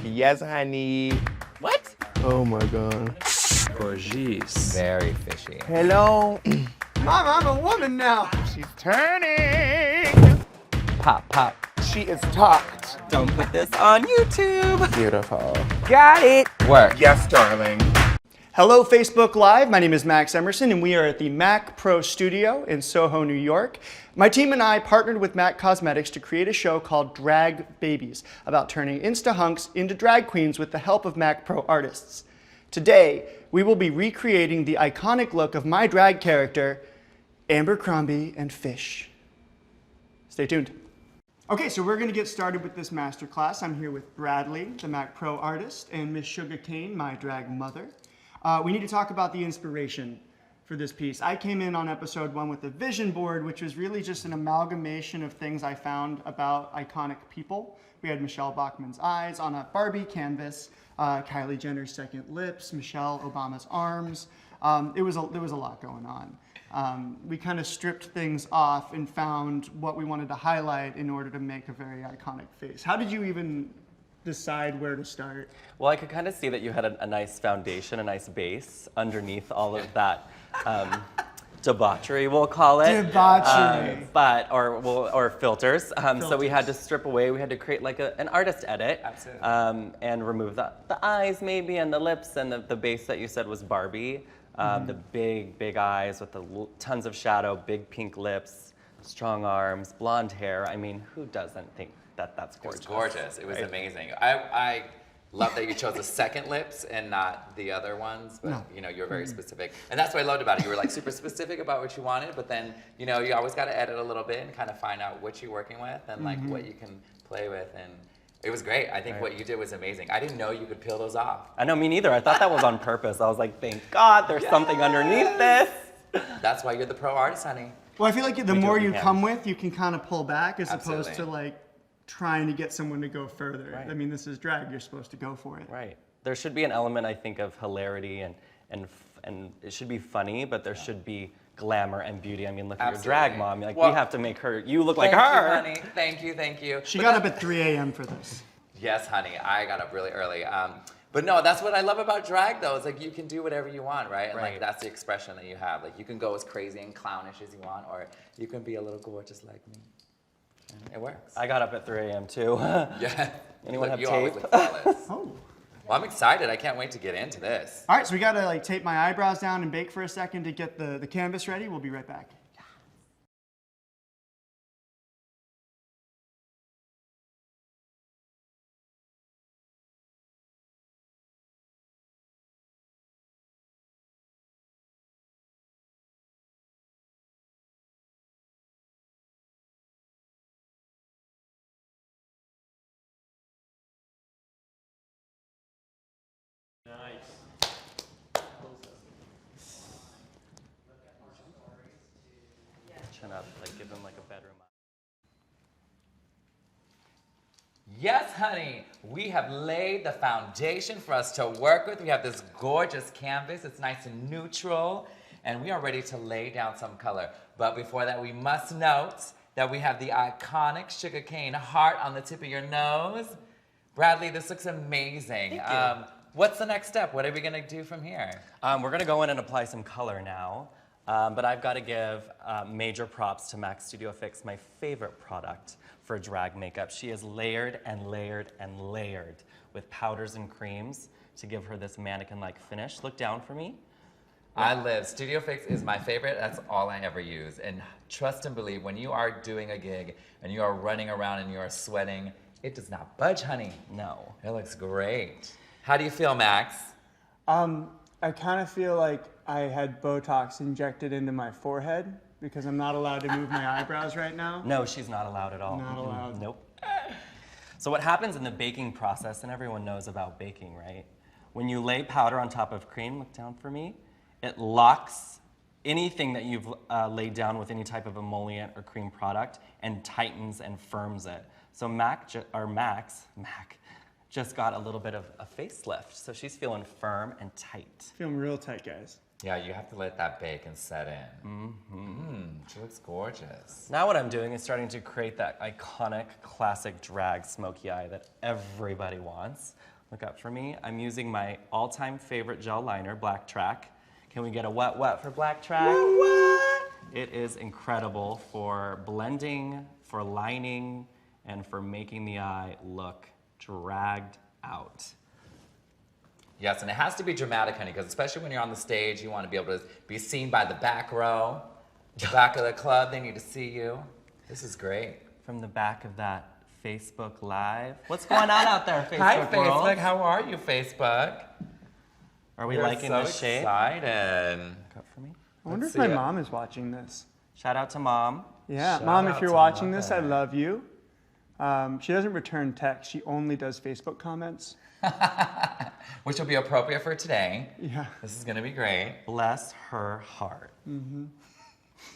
Yes, honey. What? Oh my god. Gorgeous. Very fishy. Hello. Mom, I'm a woman now. She's turning. Pop, pop. She is tucked. Don't put this on YouTube. Beautiful. Got it. Work. Yes, darling. Hello, Facebook Live. My name is Max Emerson, and we are at the M.A.C Pro Studio in Soho, New York. My team and I partnered with M.A.C Cosmetics to create a show called Drag Babies, about turning Insta-hunks into drag queens with the help of M.A.C Pro artists. Today, we will be recreating the iconic look of my drag character, Amber Crombie and Fish. Stay tuned. Okay, so we're going to get started with this masterclass. I'm here with Bradley, the M.A.C Pro artist, and Miss Shuga Cain, my drag mother. We need to talk about the inspiration for this piece. I came in on episode 1 with a vision board, which was really just an amalgamation of things I found about iconic people. We had Michelle Bachmann's eyes on a Barbie canvas, Kylie Jenner's second lips, Michelle Obama's arms. There was a lot going on. We kind of stripped things off and found what we wanted to highlight in order to make a very iconic face. How did you even decide where to start? Well, I could kind of see that you had a nice foundation, a nice base underneath all of that debauchery, we'll call it. Debauchery. Or filters. So we had to strip away, we had to create like an artist edit. Absolutely. And remove the eyes maybe and the lips and the base that you said was Barbie. The big eyes with tons of shadow, big pink lips, strong arms, blonde hair. I mean, who doesn't think that's gorgeous? It was gorgeous. It was amazing. I love that you chose the second lips and not the other ones, but you know, you're very specific. And that's what I loved about it. You were like super specific about what you wanted, but then, you know, you always got to edit a little bit and kind of find out what you're working with and like what you can play with. And it was great. I think what you did was amazing. I didn't know you could peel those off. I know, me neither. I thought that was on purpose. I was like, thank God there's something underneath this. That's why you're the pro artist, honey. Well, I feel like the more you come with, you can kind of pull back as Absolutely. opposed to like trying to get someone to go further. Right. I mean, this is drag. You're supposed to go for it. Right. There should be an element, I think, of hilarity and it should be funny, but there should be glamour and beauty. I mean, look at your drag mom. Like, we have to make you look like her. Thank you, honey. Thank you, thank you. She got up at 3 a.m. for this. Yes, honey. I got up really early. But no, that's what I love about drag, though. It's like you can do whatever you want, right? And like that's the expression that you have. Like you can go as crazy and clownish as you want, or you can be a little gorgeous like me. It works. I got up at 3 a.m. too. Yeah. Anyone have you tape? always look flawless. Oh. Well, I'm excited. I can't wait to get into this. All right, so we got to like tape my eyebrows down and bake for a second to get the canvas ready. We'll be right back. Chin up, like give them like a bedroom. Yes, honey. We have laid the foundation for us to work with. We have this gorgeous canvas. It's nice and neutral. And we are ready to lay down some color. But before that, we must note that we have the iconic Shuga Cain heart on the tip of your nose. Bradley, this looks amazing. Thank you. What's the next step? What are we going to do from here? We're going to go in and apply some color now. But I've got to give major props to M.A.C Studio Fix, my favorite product for drag makeup. She is layered and layered and layered with powders and creams to give her this mannequin-like finish. Look down for me. I live. Studio Fix is my favorite. That's all I ever use. And trust and believe, when you are doing a gig and you are running around and you are sweating, it does not budge, honey. No. It looks great. How do you feel, Max? I kind of feel like I had Botox injected into my forehead because I'm not allowed to move my eyebrows right now. No, she's not allowed at all. Not allowed. Nope. So what happens in the baking process, and everyone knows about baking, right? When you lay powder on top of cream, look down for me, it locks anything that you've laid down with any type of emollient or cream product and tightens and firms it. So Max just got a little bit of a facelift, so she's feeling firm and tight. Feeling real tight, guys. Yeah, you have to let that bake and set in. She looks gorgeous. Now what I'm doing is starting to create that iconic, classic drag smoky eye that everybody wants. Look up for me. I'm using my all-time favorite gel liner, Black Track. Can we get a what for Black Track? What? It is incredible for blending, for lining, and for making the eye look dragged out. Yes, and it has to be dramatic, honey, because especially when you're on the stage, you want to be able to be seen by the back row, the back of the club. They need to see you. This is great. From the back of that Facebook Live. What's going on out there, Facebook Hi, world? Facebook. How are you, Facebook? Are we We're liking so this shape? excited. Look up for me. I wonder Let's if my see it. mom is watching this. Shout out to Mom. Yeah, Shout Mom, if out you're to watching this, I Mother. love you. She doesn't return text. She only does Facebook comments. Which will be appropriate for today. Yeah. This is going to be great. Bless her heart.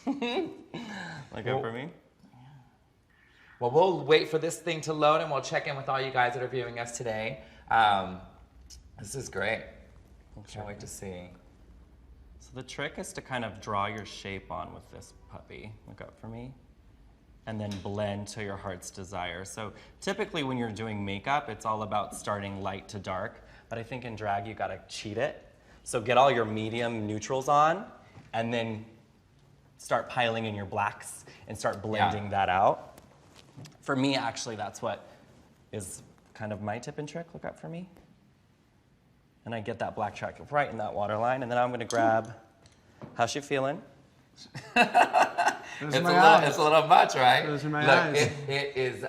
Look up for me. Well, we'll wait for this thing to load and we'll check in with all you guys that are viewing us today. This is great. Can't wait to see. So the trick is to kind of draw your shape on with this puppy. Look up for me. And then blend to your heart's desire. So typically when you're doing makeup, it's all about starting light to dark. But I think in drag, you gotta cheat it. So get all your medium neutrals on and then start piling in your blacks and start blending that out. For me, actually, that's what is kind of my tip and trick. Look up for me. And I get that black track right in that waterline. And then I'm gonna grab, how's she feeling? It's a little much, right? Those are my Look, eyes. it is,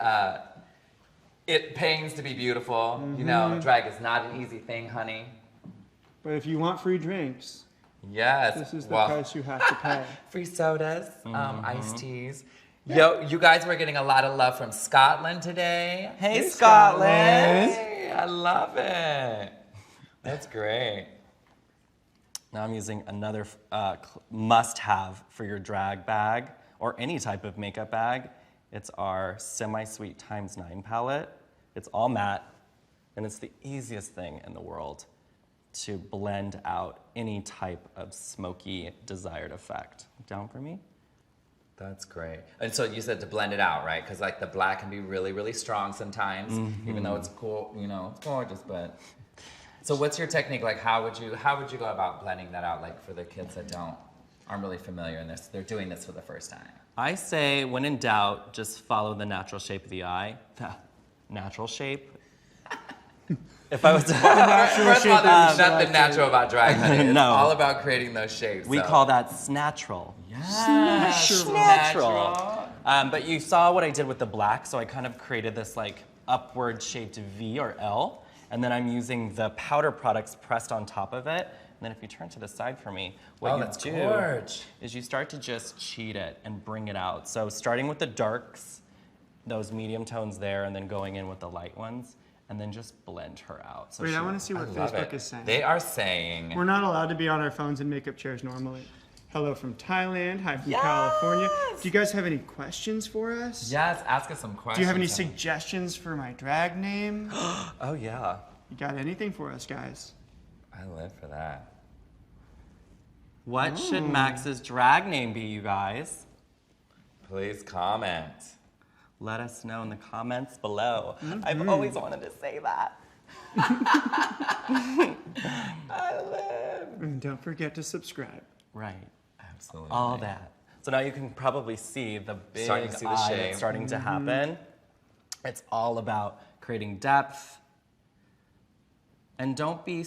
it pains to be beautiful. You know, drag is not an easy thing, honey. But if you want free drinks, Yes. this is the well, price you have to pay. free sodas, iced teas. Yo, you guys were getting a lot of love from Scotland today. Hey, Scotland. Hey, I love it. That's great. Now I'm using another must-have for your drag bag or any type of makeup bag. It's our Semi-Sweet ×9 palette. It's all matte, and it's the easiest thing in the world to blend out any type of smoky desired effect. Down for me? That's great. And so you said to blend it out, right? Because like the black can be really, really strong sometimes, even though it's cool, you know, it's gorgeous, but. So what's your technique? Like how would you go about blending that out? Like for the kids that aren't really familiar in this, they're doing this for the first time. I say, when in doubt, just follow the natural shape of the eye. The natural shape. If I was to... First of all, there's nothing natural about drag, honey. It's No. all about creating those shapes. We so. call that snatchral. Yes. Natural. But you saw what I did with the black, so I kind of created this like upward shaped V or L, and then I'm using the powder products pressed on top of it. And then if you turn to the side for me, what you do gorge. is you start to just cheat it and bring it out. So starting with the darks, those medium tones there, and then going in with the light ones, and then just blend her out. So Wait, she- I want to see what Love Facebook it. is saying. They are saying. We're not allowed to be on our phones in makeup chairs normally. Hello from Thailand. Hi from California. Do you guys have any questions for us? Yes, ask us some questions. Do you have any honey. suggestions for my drag name? Oh yeah. You got anything for us, guys? I live for that. What should Max's drag name be, you guys? Please comment. Let us know in the comments below. I've always wanted to say that. I live. And don't forget to subscribe. Right. Absolutely. All that. So now you can probably see the big Starting to see the eye shape. that's starting to happen. It's all about creating depth. And don't be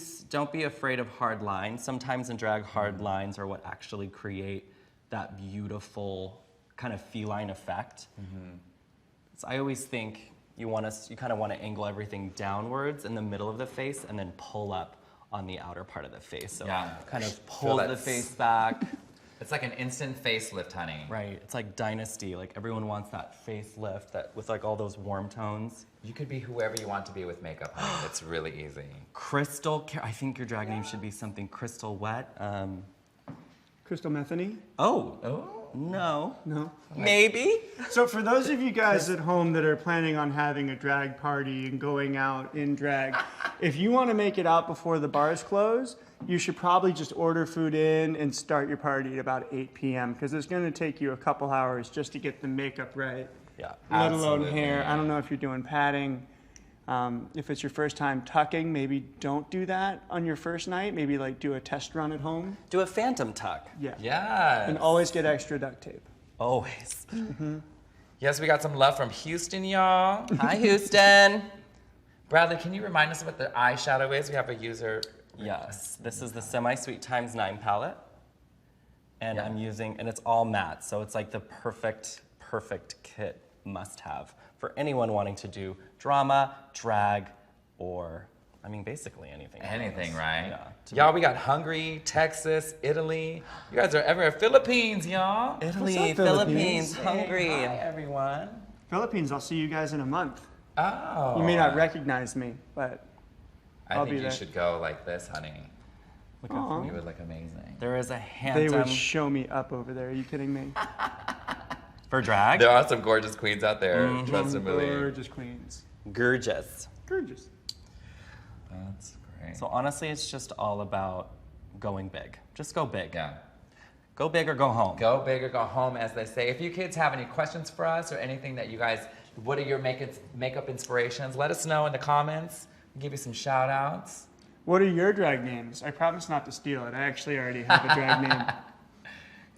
afraid of hard lines. Sometimes in drag, hard lines are what actually create that beautiful kind of feline effect. So I always think you kind of want to angle everything downwards in the middle of the face and then pull up on the outer part of the face. So Yeah. kind of Feel pull that the face back. It's like an instant facelift, honey. Right, it's like Dynasty. Like everyone wants that facelift that with like all those warm tones. You could be whoever you want to be with makeup, honey. It's really easy. Crystal, I think your drag name should be something crystal wet. Crystal Metheny? Oh, Oh. no. No. Maybe? So for those of you guys at home that are planning on having a drag party and going out in drag, if you want to make it out before the bars close, you should probably just order food in and start your party at about 8 p.m. because it's going to take you a couple hours just to get the makeup right, Yeah. let alone Absolutely. hair. I don't know if you're doing padding. If it's your first time tucking, maybe don't do that on your first night. Maybe like do a test run at home. Do a phantom tuck. Yeah. Yes. And always get extra duct tape. Always. Yes, we got some love from Houston, y'all. Hi, Houston. Bradley, can you remind us what the eyeshadow is? We have a user. Yes, this is the Semi-Sweet x9 palette. And Yeah. I'm using, and it's all matte, so it's like the perfect kit must-have for anyone wanting to do drama, drag, or, I mean, basically anything. Anything, right? Yeah. Y'all, we got Hungary, Texas, Italy. You guys are everywhere. Philippines, y'all. Italy, What's up, Philippines, Philippines? Hungary. Hi, everyone. Philippines, I'll see you guys in a month. Oh. You may not recognize me, but I I'll think be there. you should go like this, honey. Aw. You would look amazing. There is a They handsome, would show me up over there. Are you kidding me? for drag, There are some gorgeous queens out there. Mm-hmm. Trust and believe. Gorgeous queens. gorgeous. Gorgeous. That's great. So honestly, it's just all about going big. Just go big. Yeah. Go big or go home. Go big or go home, as they say. If you kids have any questions for us or anything that you guys, what are your makeup inspirations? Let us know in the comments. We'll give you some shout outs. What are your drag names? I promise not to steal it. I actually already have a drag name.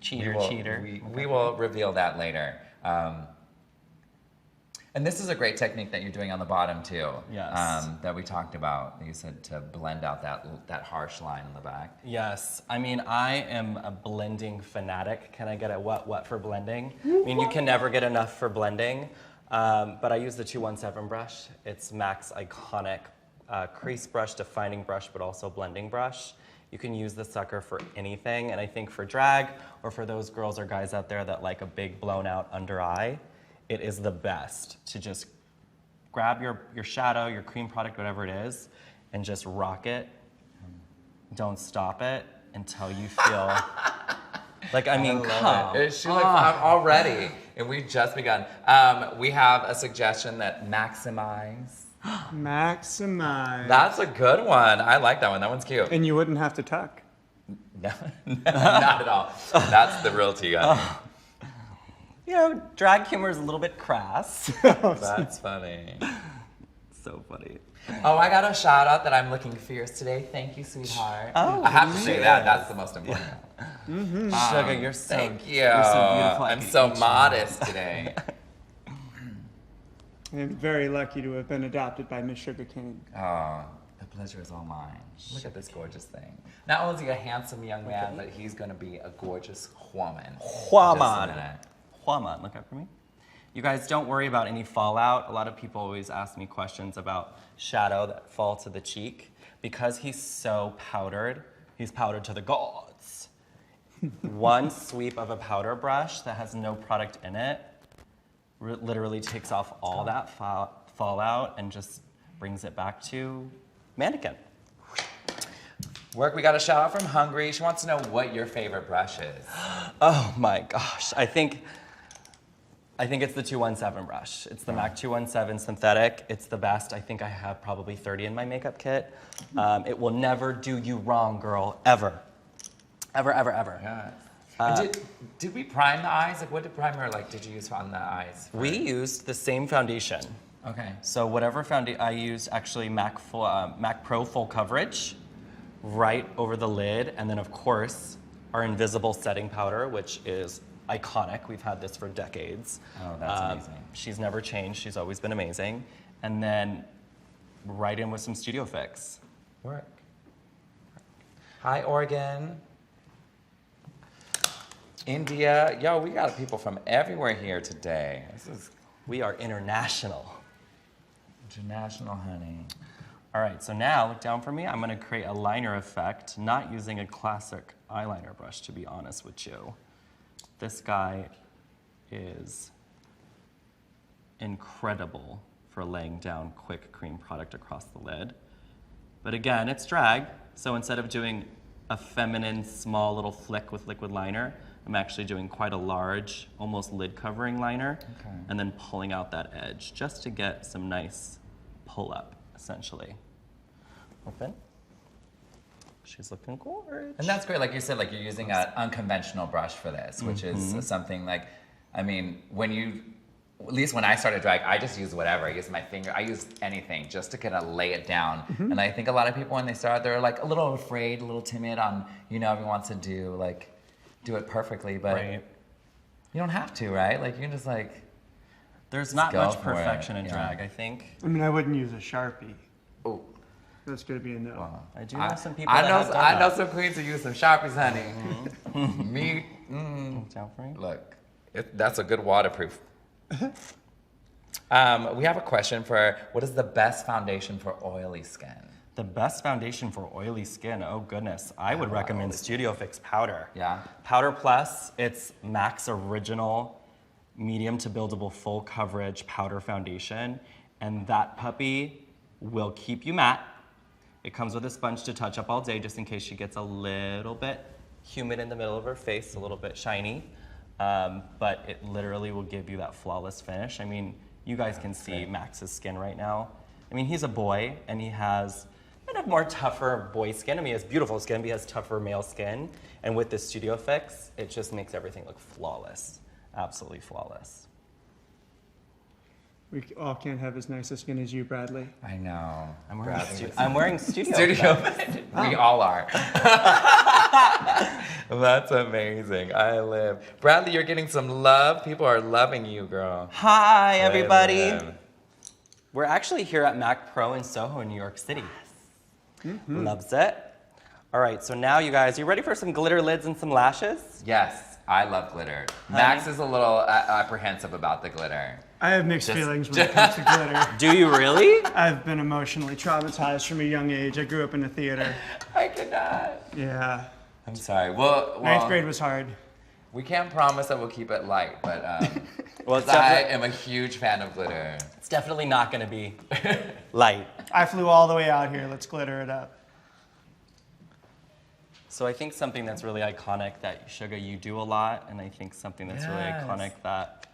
Cheater, cheater. We will reveal that later. And this is a great technique that you're doing on the bottom too. Yes. That we talked about. You said to blend out that harsh line in the back. Yes, I mean, I am a blending fanatic. Can I get a what for blending? I mean, you can never get enough for blending, but I use the 217 brush. It's M.A.C's iconic crease brush, defining brush, but also blending brush. You can use this sucker for anything, and I think for drag, or for those girls or guys out there that like a big blown out under eye, it is the best to just grab your shadow, your cream product, whatever it is, and just rock it. Don't stop it until you feel like, I mean, come She looks I'm already, and we've just begun. We have a suggestion that maximize. Maximize. That's a good one. I like that one. That one's cute. And you wouldn't have to tuck. No, not at all. That's the real tea, honey. You know, drag humor is a little bit crass. That's funny. So funny. Oh, I got a shout out that I'm looking fierce today. Thank you, sweetheart. Oh, I have to say that. That's the most important. Sugar, you're so Thank you. You're so beautiful. I I'm could so eat you. modest today. I'm very lucky to have been adopted by Miss Shuga Cain. Oh, the pleasure is all mine. Look at this gorgeous thing. Not only is he a handsome young man, but he's going to be a gorgeous woman. Woman. Just a minute. Woman, look up for me. You guys don't worry about any fallout. A lot of people always ask me questions about shadow that fall to the cheek. Because he's so powdered, he's powdered to the gods. One sweep of a powder brush that has no product in it literally takes off all that fallout and just brings it back to mannequin. Work, we got a shout out from Hungary. She wants to know what your favorite brush is. Oh my gosh, I think it's the 217 brush. It's the M.A.C 217 synthetic. It's the best. I think I have probably 30 in my makeup kit. It will never do you wrong, girl, ever. Ever, ever, ever. Yeah. And did we prime the eyes? Like, what primer did you use on the eyes? We used the same foundation. Okay. So whatever foundation, I used actually M.A.C Pro Full Coverage right over the lid. And then of course, our invisible setting powder, which is iconic. We've had this for decades. Oh, that's amazing. She's never changed. She's always been amazing. And then right in with some Studio Fix. Work. Hi, Oregon. India. Yo, we got people from everywhere here today. This is We are international. international, honey. All right, so now look down for me. I'm gonna create a liner effect, not using a classic eyeliner brush, to be honest with you. This guy is incredible for laying down quick cream product across the lid. But again, it's drag, so instead of doing a feminine, small little flick with liquid liner, I'm actually doing quite a large, almost lid covering liner, and then pulling out that edge, just to get some nice pull up, essentially. Open. She's looking gorgeous. And that's great. Like you said, you're using an unconventional brush for this, which is something when you at least when I started drag, I just used whatever. I used my finger. I used anything just to kind of lay it down. And I think a lot of people, when they start, they're like a little afraid, a little timid on, you know, everyone wants to do it perfectly, but Right. you don't have to, right? Like, you can just like, There's not go much for it, perfection in yeah. drag, I think. I mean, I wouldn't use a Sharpie. oh. That's gonna be a no. I do know some people I that know, have done I know that. some queens who use some Sharpies, honey. Me, Down for me? look, that's a good waterproof. We have a question for, what is the best foundation for oily skin? The best foundation for oily skin, oh goodness. I would recommend Studio Fix Powder. Yeah. Powder Plus, it's MAC's original medium to buildable full coverage powder foundation. And that puppy will keep you matte. It comes with a sponge to touch up all day just in case she gets a little bit humid in the middle of her face, a little bit shiny. But it literally will give you that flawless finish. I mean, you guys can see Max's skin right now. I mean, he's a boy and he has kind of more tougher boy skin. I mean, he has beautiful skin, but he has tougher male skin. And with this Studio Fix, it just makes everything look flawless. Absolutely flawless. We all can't have as nice a skin as you, Bradley. I know. I'm wearing Studio Studio. Fix. We all are. That's amazing. I live. Bradley, you're getting some love. People are loving you, girl. Hi, everybody. live. We're actually here at M.A.C Pro in SoHo, New York City. Loves it. All right, so now you guys, you ready for some glitter lids and some lashes? Yes, I love glitter. Max is a little apprehensive about the glitter. I have mixed feelings when it comes to glitter. Do you really? I've been emotionally traumatized from a young age. I grew up in a theater. I cannot. Yeah. I'm sorry. Well, Ninth grade was hard. we can't promise that we'll keep it light, but Well, it's, I am a huge fan of glitter. it's definitely not going to be light. I flew all the way out here. Let's glitter it up. So I think something that's really iconic that, Shuga, you do a lot, and I think something that's really Yes. iconic that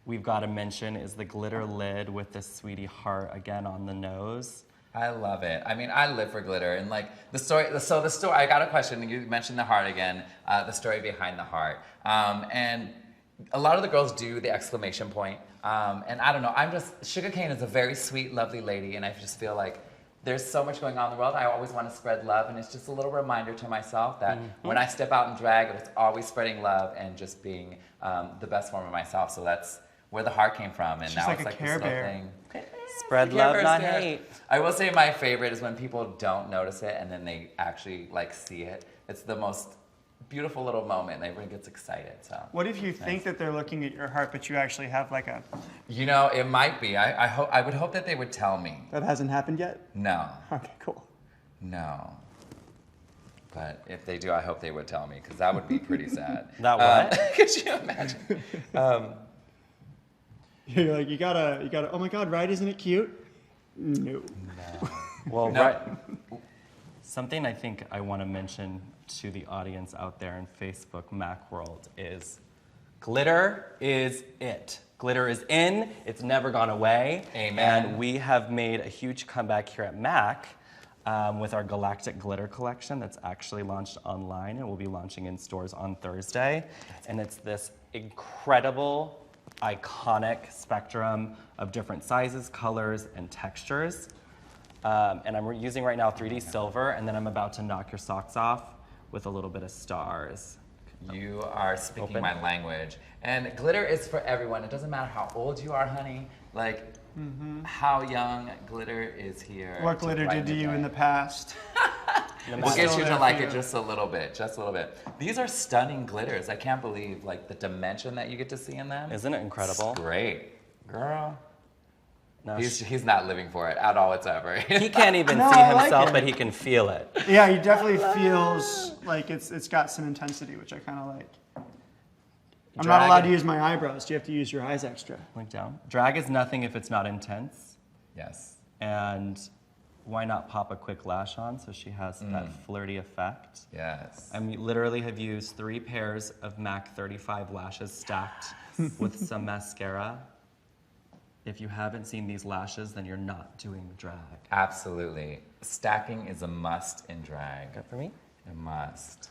we've got to mention is the glitter lid with the sweetie heart, again, on the nose. I love it. I mean, I live for glitter, and like the story. So the story. I got a question. You mentioned the heart again. The story behind the heart, and a lot of the girls do the exclamation point. And I don't know. Shuga Cain is a very sweet, lovely lady, and I just feel like there's so much going on in the world. I always want to spread love, and it's just a little reminder to myself that when I step out in drag, it's always spreading love and just being the best form of myself. So that's where the heart came from, and She's now like it's a like Care this little Bear. thing. Spread Care love, Bear's not there. hate. I will say my favorite is when people don't notice it and then they actually like see it. It's the most beautiful little moment, and everyone gets excited. So What if you think that they're looking at your heart, but you actually have like a... you know, it might be. I would hope that they would tell me. That hasn't happened yet? No, Okay, cool. no. But if they do, I hope they would tell me, because that would be pretty sad. That what? Could you imagine? You're like, you gotta, oh my God, right, isn't it cute? No. Well, No. right. Something I think I want to mention to the audience out there in Facebook Mac world is glitter is it. Glitter is in, it's never gone away. Amen. And we have made a huge comeback here at MAC with our Galactic Glitter collection that's actually launched online and will be launching in stores on Thursday. And it's this incredible, iconic spectrum of different sizes, colors, and textures. And I'm using right now 3D silver, and then I'm about to knock your socks off with a little bit of stars. You are speaking Open. my language. And glitter is for everyone. It doesn't matter how old you are, honey. Like, how young, glitter is here. What glitter brighten did to you day. in the past? We'll get Still you there to like for it you. just a little bit, just a little bit. These are stunning glitters. I can't believe like the dimension that you get to see in them. Isn't it incredible? It's great. Girl. No, He's not living for it at all whatsoever. he can't even No, see I like himself, it. but he can feel it. Yeah, he definitely feels like it's got some intensity, which I kind of like. I'm not allowed to use my eyebrows. You have to use your eyes extra. Link down. Drag is nothing if it's not intense. Yes. And why not pop a quick lash on so she has that flirty effect? Yes. I mean, literally have used 3 pairs of MAC 35 lashes stacked with some mascara. If you haven't seen these lashes, then you're not doing drag. Absolutely. Stacking is a must in drag. Good for me? A must.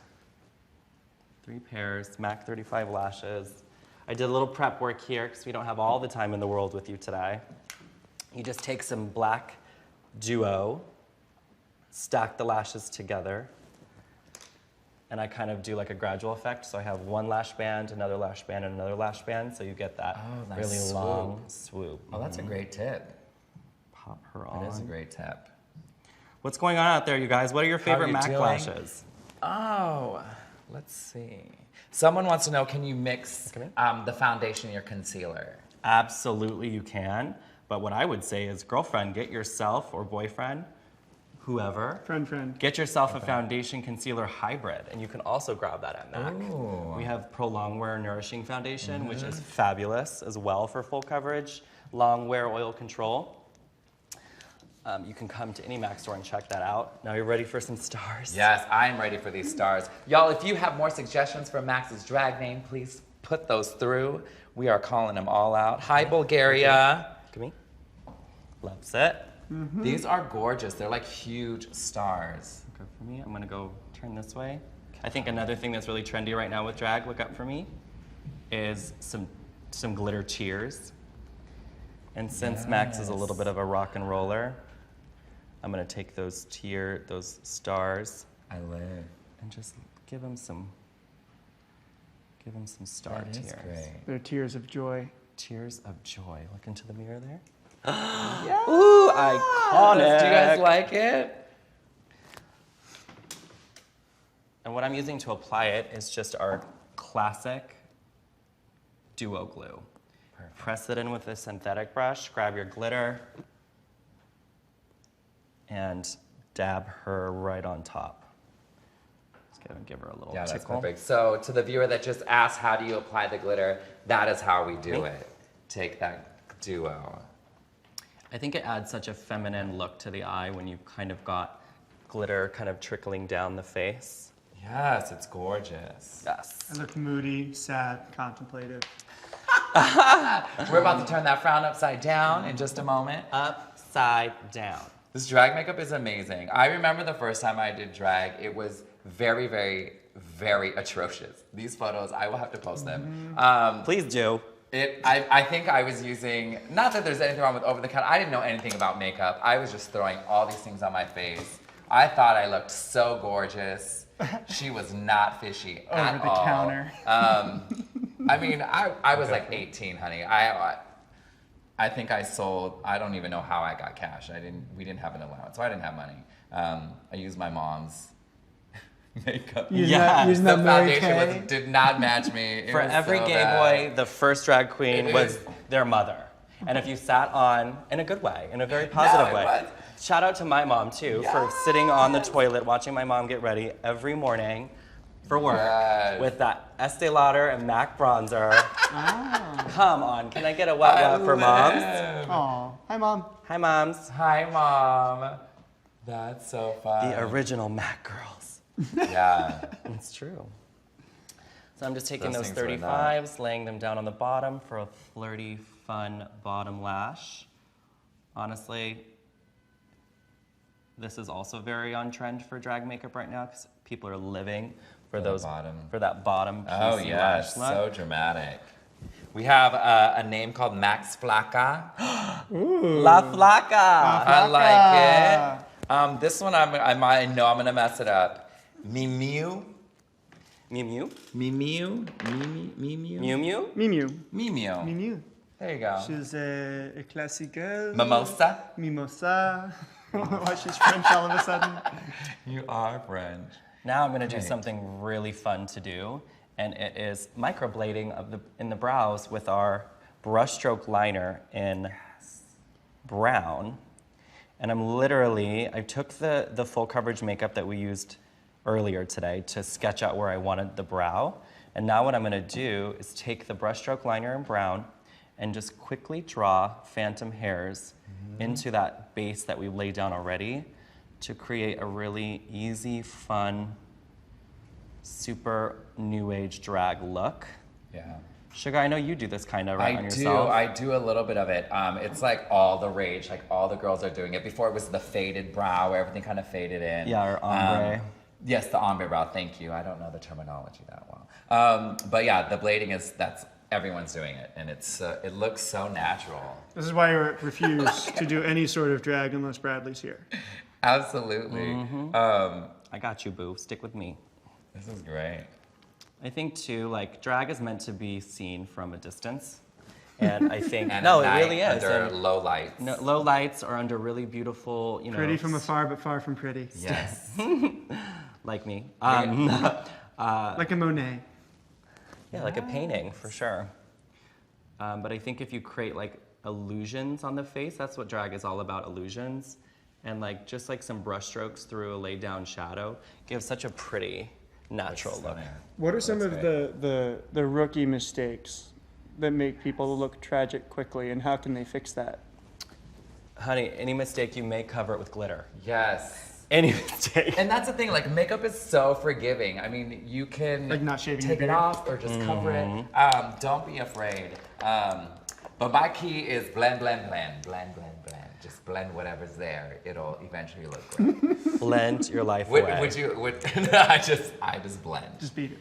3 pairs, MAC 35 lashes. I did a little prep work here because we don't have all the time in the world with you today. You just take some black duo, stack the lashes together, and I kind of do like a gradual effect. So I have one lash band, another lash band, and another lash band, so you get that nice really swoop. long swoop. Oh, that's a great tip. Pop her on. That is a great tip. What's going on out there, you guys? What are your How are favorite you MAC doing? lashes? Oh, let's see. Someone wants to know, can you mix Look at the foundation and your concealer? Absolutely you can, but what I would say is, girlfriend, get yourself, or boyfriend, whoever, Friend. get yourself a foundation concealer hybrid, and you can also grab that at MAC. Ooh. We have Pro Longwear Nourishing Foundation, which is fabulous as well for full coverage, long wear oil control. You can come to any MAC store and check that out. Now you're ready for some stars? Yes, I'm ready for these stars. Y'all, if you have more suggestions for Max's drag name, please put those through. We are calling them all out. Hi, Bulgaria. Look at me. Loves it. These are gorgeous. They're like huge stars. Look up for me. I'm gonna go turn this way. I think another thing that's really trendy right now with drag, look up for me, is some glitter tears. And since Max is a little bit of a rock and roller, I'm gonna take those stars, I live. and just give him some star That is tears. great. They're tears of joy. Tears of joy. Look into the mirror there. Ooh, iconic. Do you guys like it? And what I'm using to apply it is just our classic duo glue. Perfect. Press it in with a synthetic brush, grab your glitter, and dab her right on top. Just gonna give her a little Yeah, that's tickle. perfect. So to the viewer that just asked, how do you apply the glitter? That is how we do Me? it. Take that duo. I think it adds such a feminine look to the eye when you've kind of got glitter kind of trickling down the face. Yes, it's gorgeous. Yes. I look moody, sad, contemplative. We're about to turn that frown upside down in just a moment. Upside down. This drag makeup is amazing. I remember the first time I did drag, it was very, very, very atrocious. These photos, I will have to post them. Please do. I think I was using, not that there's anything wrong with over the counter, I didn't know anything about makeup. I was just throwing all these things on my face. I thought I looked so gorgeous. She was not fishy at Over the all. counter. I mean, I was like 18, honey. I think I sold, I don't even know how I got cash. We didn't have an allowance, so I didn't have money. I used my mom's makeup. Using The that Mary foundation Kay. did not match me. It For was every so gay bad. boy, the first drag queen It was is. their mother. And if you sat on, in a good way, in a very positive it way. was. Shout out to my mom too for sitting on the toilet watching my mom get ready every morning for work Yes. with that Estee Lauder and MAC bronzer. Come on, can I get a wet for moms? Aw, hi mom. Hi moms. Hi, Mom. That's so fun. The original MAC girls. Yeah. It's true. So I'm just taking Those those things were 35s, laying them down on the bottom for a flirty, fun bottom lash. Honestly, this is also very on trend for drag makeup right now because people are living for the those bottom. for that bottom piece Oh, yes. lash So look. dramatic. We have a name called Max Flaca. La Flaca. I like it. This one, I know I'm going to mess it up. Miu Mew Mew. Miu. Mew Mew. Miu Miu. Miu. Miu. There you go. She's a classy girl. Mimosa. Mimosa. Why she's French all of a sudden. You are French. Now I'm gonna do Okay. something really fun to do, and it is microblading in the brows with our brushstroke liner in brown. And I took the full coverage makeup that we used earlier today to sketch out where I wanted the brow. And now what I'm gonna do is take the brushstroke liner in brown and just quickly draw phantom hairs into that base that we laid down already to create a really easy, fun, super new age drag look. Yeah. Sugar, I know you do this kind of right on I yourself. do a little bit of it. It's like all the rage, like all the girls are doing it. Before it was the faded brow where everything kind of faded in. Yeah, or ombre. Yes, the ombre brow, thank you. I don't know the terminology that well. But yeah, the blading that's everyone's doing it, and it looks so natural. This is why I refuse to do any sort of drag unless Bradley's here. Absolutely. I got you, boo. Stick with me. This is great. I think too, like drag is meant to be seen from a distance, and I think And no, at it night, really is. under And low lights. no, low lights or under really beautiful, you know, Pretty from afar, but far from pretty. Yes. like me. Like a Monet. Yeah, like a painting for sure. But I think if you create like illusions on the face, that's what drag is all about, illusions. And like just like some brush strokes through a laid down shadow gives such a pretty natural look. What are some That's of the rookie mistakes that make people look tragic quickly, and how can they fix that? Honey, any mistake you make, cover it with glitter. Yes. Any mistake. And that's the thing, like makeup is so forgiving. I mean, you can Like not shaving take your it beard? off or just cover it. Don't be afraid. But my key is blend, blend, blend, blend, blend, blend. Just blend whatever's there. It'll eventually look great. Blend your life away. I just blend. Just beat it.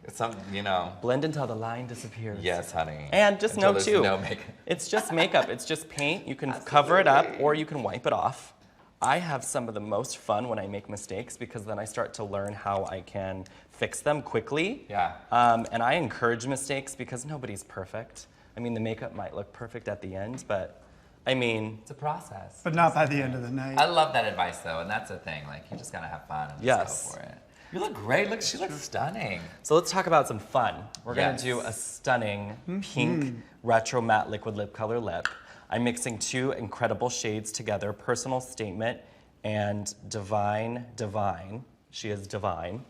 It's some, you know. Blend until the line disappears. Yes, honey. And just Until know there's too, no makeup. it's just makeup. It's just paint. You can cover it up or you can wipe it off. I have some of the most fun when I make mistakes because then I start to learn how I can fix them quickly. Yeah. And I encourage mistakes because nobody's perfect. I mean, the makeup might look perfect at the end, but I mean, It's a process. But not by the end of the night. I love that advice though, and that's the thing. Like, you just gotta have fun and just Yes. go for it. You look great. Look, she looks stunning. so let's talk about some fun. We're Yes. gonna do a stunning pink retro matte liquid lip color lip. I'm mixing two incredible shades together, Personal Statement and Divine. She is divine.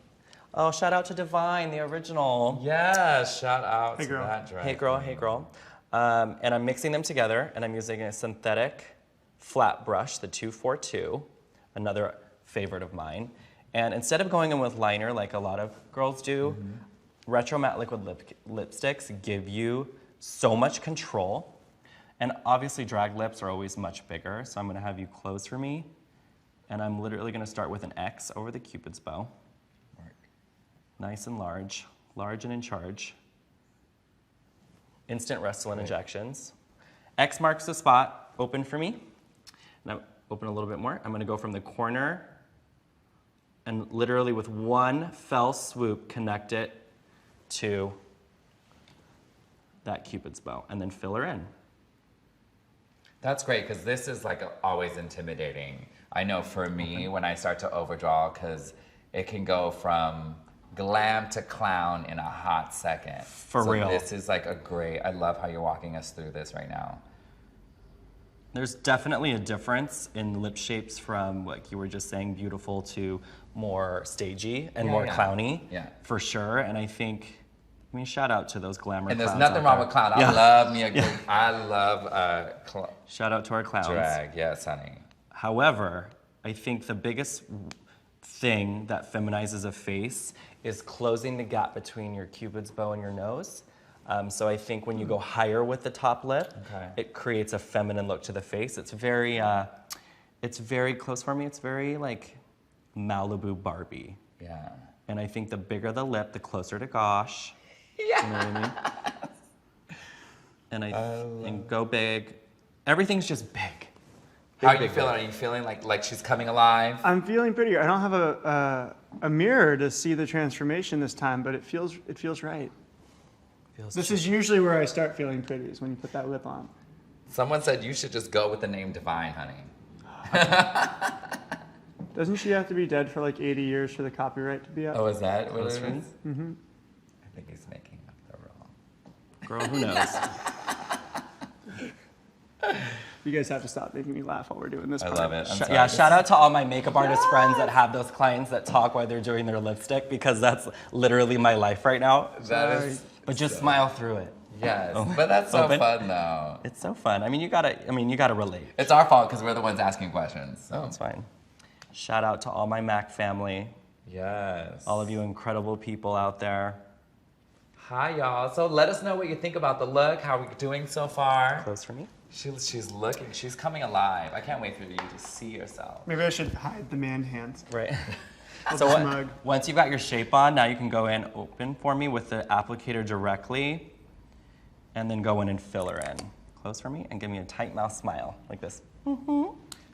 Oh, shout out to Divine, the original. Yeah, shout out Hey, to girl. that drag. Hey girl, hey girl. And I'm mixing them together and I'm using a synthetic flat brush, the 242, another favorite of mine. And instead of going in with liner like a lot of girls do, retro matte liquid lipsticks give you so much control. And obviously drag lips are always much bigger, so I'm gonna have you close for me. And I'm literally gonna start with an X over the Cupid's bow. Nice and large and in charge. Instant Restylane injections. X marks the spot, open for me. Now open a little bit more. I'm gonna go from the corner and literally with one fell swoop connect it to that Cupid's bow and then fill her in. That's great, because this is like always intimidating. I know for me, when I start to overdraw, because it can go from glam to clown in a hot second. For real. This is like I love how you're walking us through this right now. There's definitely a difference in lip shapes from, like you were just saying, beautiful to more stagey and more clowny, for sure. And I think, I mean, shout out to those glamour And there's clowns nothing out wrong there. with clown. Yeah. I love me a good, I love Shout out to our clowns. drag. Yes, honey. However, I think the biggest thing that feminizes a face is closing the gap between your Cupid's bow and your nose. So I think when you go higher with the top lip, it creates a feminine look to the face. It's very close for me. It's very like Malibu Barbie. Yeah. And I think the bigger the lip, the closer to gosh. Yeah. You know what I mean? And go big. Everything's just big. How are you feeling? Are you feeling like she's coming alive? I'm feeling prettier. I don't have a mirror to see the transformation this time, but it feels right. This is usually where I start feeling pretty, is when you put that lip on. Someone said you should just go with the name Divine, honey. Doesn't she have to be dead for like 80 years for the copyright to be up? Oh, is that what it is? Mm-hmm. I think he's making up the rule. Girl, who knows? You guys have to stop making me laugh while we're doing this. I love it. I'm sorry. Yeah, shout out to all my makeup artist friends that have those clients that talk while they're doing their lipstick, because that's literally my life right now. That is. But just smile through it. Yes, but that's so Open. fun though. It's so fun. I mean, you gotta relate. It's our fault because we're the ones asking questions. So. That's fine. Shout out to all my MAC family, Yes. all of you incredible people out there. Hi y'all. So let us know what you think about the look. How are we doing so far? Close for me. She's looking. She's coming alive. I can't wait for you to see yourself. Maybe I should hide the man hands. Right. I'll So just what, mug. once you've got your shape on, now you can go in open for me with the applicator directly. and then go in and fill her in. Close for me and give me a tight mouth smile, like this.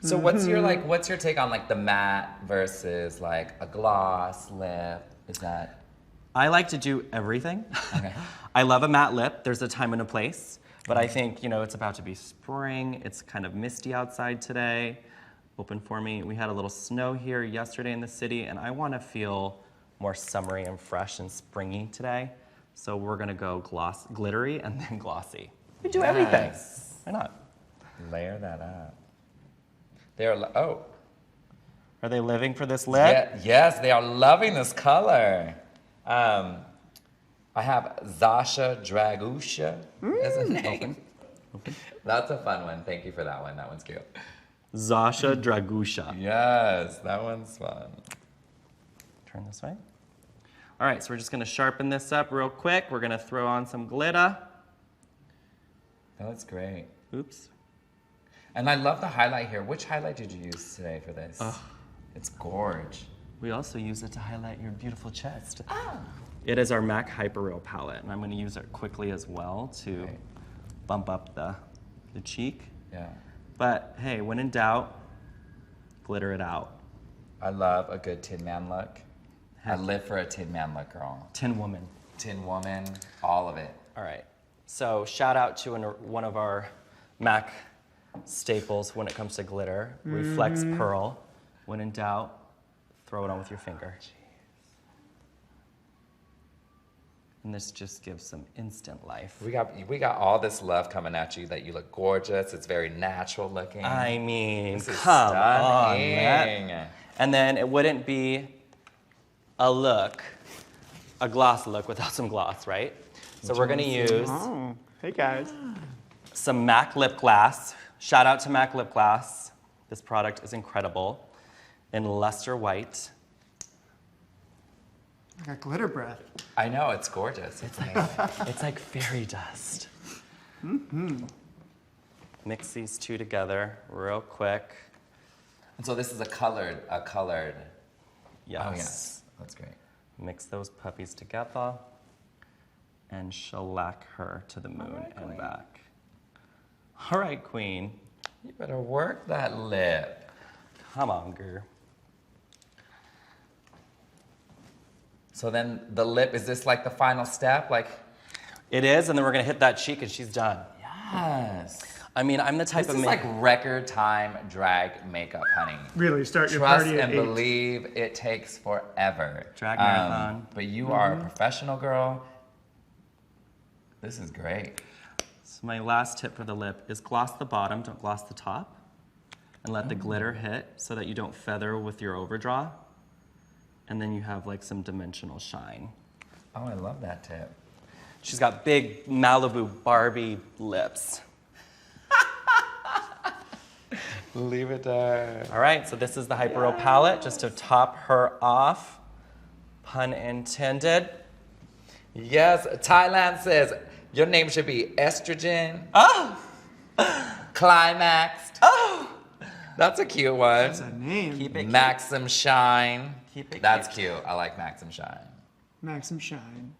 So what's your take on like the matte versus like a gloss lip? Is that? I like to do everything. Okay. I love a matte lip. There's a time and a place, but I think, you know, it's about to be spring. It's kind of misty outside today. Open for me. We had a little snow here yesterday in the city, and I want to feel more summery and fresh and springy today. So we're gonna go glittery and then glossy. We do everything. Why not? Layer that up. Oh. Are they living for this lip? Yeah, yes, they are loving this color. I have Zasha Dragusha as a name. That's a fun one. Thank you for that one. That one's cute. Zasha Dragusha. Yes, that one's fun. Turn this way. All right, so we're just gonna sharpen this up real quick. We're gonna throw on some glitter. That looks great. Oops. And I love the highlight here. Which highlight did you use today for this? It's gorge. We also use it to highlight your beautiful chest. It is our M.A.C Hyperreal palette, and I'm gonna use it quickly as well to bump up the cheek. Yeah. But hey, when in doubt, glitter it out. I love a good Tin Man look. I live for a Tin Man look, girl. Tin Woman. Tin Woman, all of it. All right, so shout out to one of our M.A.C staples when it comes to glitter, Reflex Pearl. When in doubt, throw it on with your finger. And this just gives some instant life. We got all this love coming at you that you look gorgeous. It's very natural looking. I mean, This is come on, stunning. Matt. And then it wouldn't be a gloss look without some gloss, right? So we're gonna use Oh, hey guys. some M.A.C lip gloss. Shout out to M.A.C lip gloss. This product is incredible. In luster white. I got glitter breath. I know, it's gorgeous. It's like fairy dust. Mix these two together real quick. And so this is a colored. Yes. Oh yes, that's great. Mix those puppies together and shellac her to the moon and back. All right, queen. You better work that lip. Come on, girl. So then the lip, is this like the final step? Like, It is, and then we're gonna hit that cheek and she's done. yes. I mean, I'm the type This of is like record time drag makeup, honey. Really, start your Trust party at and 8. believe it takes forever. Drag marathon. But you are a professional girl. This is great. So my last tip for the lip is gloss the bottom, don't gloss the top. And let the glitter hit so that you don't feather with your overdraw. And then you have like some dimensional shine. Oh, I love that tip. She's got big Malibu Barbie lips. Leave it there. All right, so this is the Hyperreal palette, just to top her off. Pun intended. Yes, Thailand says your name should be Estrogen. Oh! Climaxed. Oh! That's a cute one. That's a name. Keep it cute. Maxim Shine. Keep it That's cute. cute. I like Maxim Shine. Maxim Shine.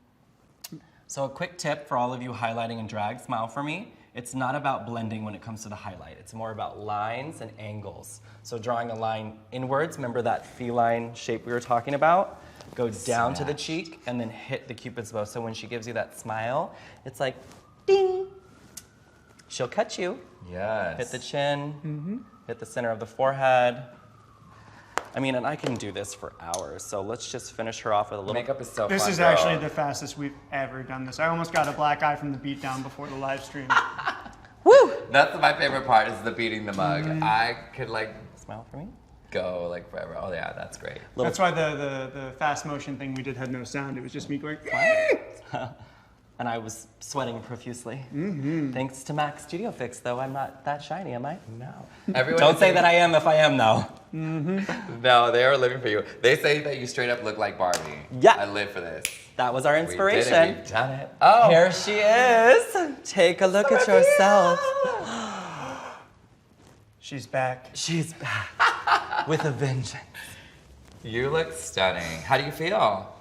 So a quick tip for all of you highlighting and drag, smile for me. It's not about blending when it comes to the highlight. It's more about lines and angles. So drawing a line inwards, remember that feline shape we were talking about? Go down to the cheek and then hit the Cupid's bow. So when she gives you that smile, it's like, ding. She'll cut you. Yes. Hit the chin, hit the center of the forehead. I mean, and I can do this for hours, so let's just finish her off with a little. Makeup is so fun. This is girl. actually the fastest we've ever done this. I almost got a black eye from the beatdown before the live stream. Woo! That's my favorite part, is the beating the mug. I could like Smile for me. go like forever. Oh yeah, that's great. That's why the fast motion thing we did had no sound. It was just me going. And I was sweating profusely. Thanks to M.A.C Studio Fix, though, I'm not that shiny, am I? No. Everyone Don't is say saying- that I am if I am, though. No, they are living for you. They say that you straight up look like Barbie. Yeah. I live for this. That was our We did inspiration. it. We've done it. Oh. Here she is. Take a look at yourself. She's back. She's back with a vengeance. You look stunning. How do you feel?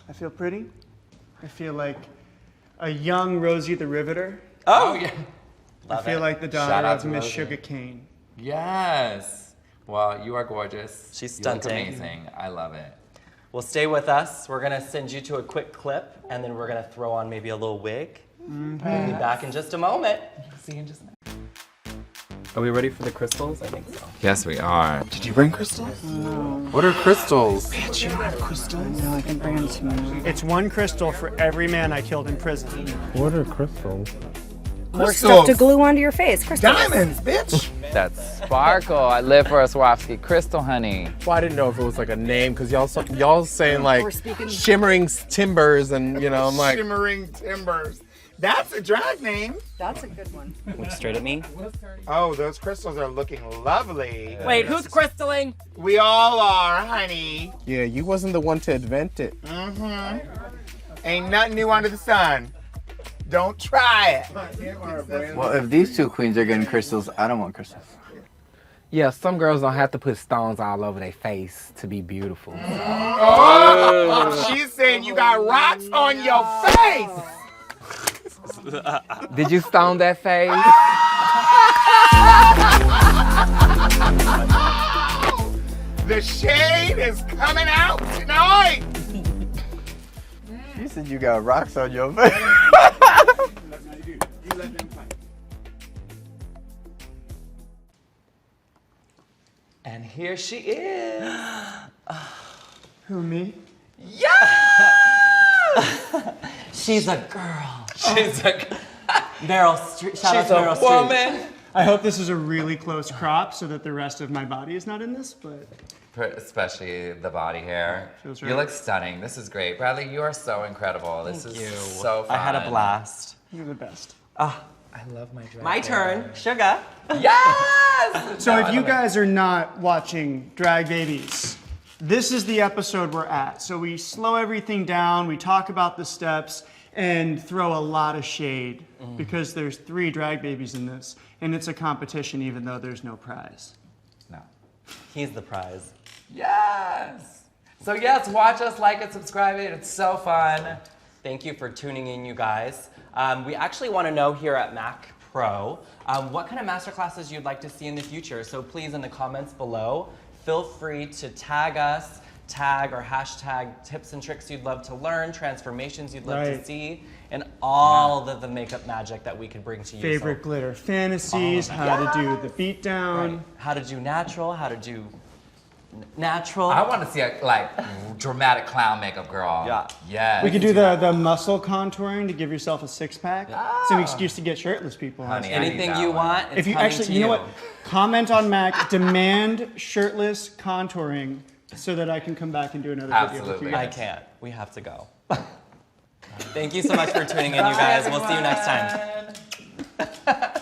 I feel pretty. I feel like a young Rosie the Riveter. Oh, yeah. I feel like the Shout daughter out of to Miss Rosie. Shuga Cain. Yes. Well, you are gorgeous. She's You look stunting. amazing. I love it. Well, stay with us. We're gonna send you to a quick clip, and then we're gonna throw on maybe a little wig. We'll be back in just a moment. See you in just a minute. Are we ready for the crystals? I think so. Yes, we are. Did you bring crystals? No. What are crystals? Bitch, you have crystals? No, I can bring them to you. It's one crystal for every man I killed in prison. What are crystals? More stuff to glue onto your face. Crystals. Diamonds, bitch! That's sparkle. I live for a Swarovski crystal, honey. Well, I didn't know if it was like a name, because y'all saying like We're speaking- shimmering timbers, and you know, I'm like, Shimmering timbers. That's a drag name. That's a good one. Look straight at me. Oh, those crystals are looking lovely. Wait, who's crystalling? We all are, honey. yeah, you wasn't the one to invent it. Ain't nothing new under the sun. Don't try it. Well, if these two queens are getting crystals, I don't want crystals. Yeah, some girls don't have to put stones all over their face to be beautiful. Oh, she's saying you got rocks on your face. Did you stone that face? The shade is coming out tonight. You said you got rocks on your face. And here she is. Who, me? She's a girl. She's a, Shout out to Meryl a Streep. woman. I hope this is a really close crop so that the rest of my body is not in this, but Especially the body hair. Feels You right. look stunning. This is great. Bradley, you are so incredible. This is You. so fun. I had a blast. you're the best. I love my drag. My turn. Sugar. Yes! So if you guys are not watching Drag Babies, this is the episode we're at. So we slow everything down, we talk about the steps, and throw a lot of shade because there's 3 drag babies in this, and it's a competition even though there's no prize. No. He's the prize. Yes! So yes, watch us, like it, subscribe it. It's so fun. Thank you for tuning in, you guys. We actually want to know here at M.A.C Pro what kind of masterclasses you'd like to see in the future. So please, in the comments below, feel free to tag us, tag or hashtag tips and tricks you'd love to learn, transformations you'd love to Right. see, and all of the makeup magic that we could bring to you. Favorite glitter fantasies, how to do the beatdown. Right. How to do natural, how to do natural. I want to see a dramatic clown makeup girl. Yeah. Yes. We could do the muscle contouring to give yourself a 6-pack. It's an excuse to get shirtless people. Honey, honestly. I need Anything that you one. want, it's If you coming actually, to you know what? Comment on MAC, demand shirtless contouring so that I can come back and do another video with Absolutely. you I guys. can't. We have to go. Thank you so much for tuning in, you guys. We'll see you next time.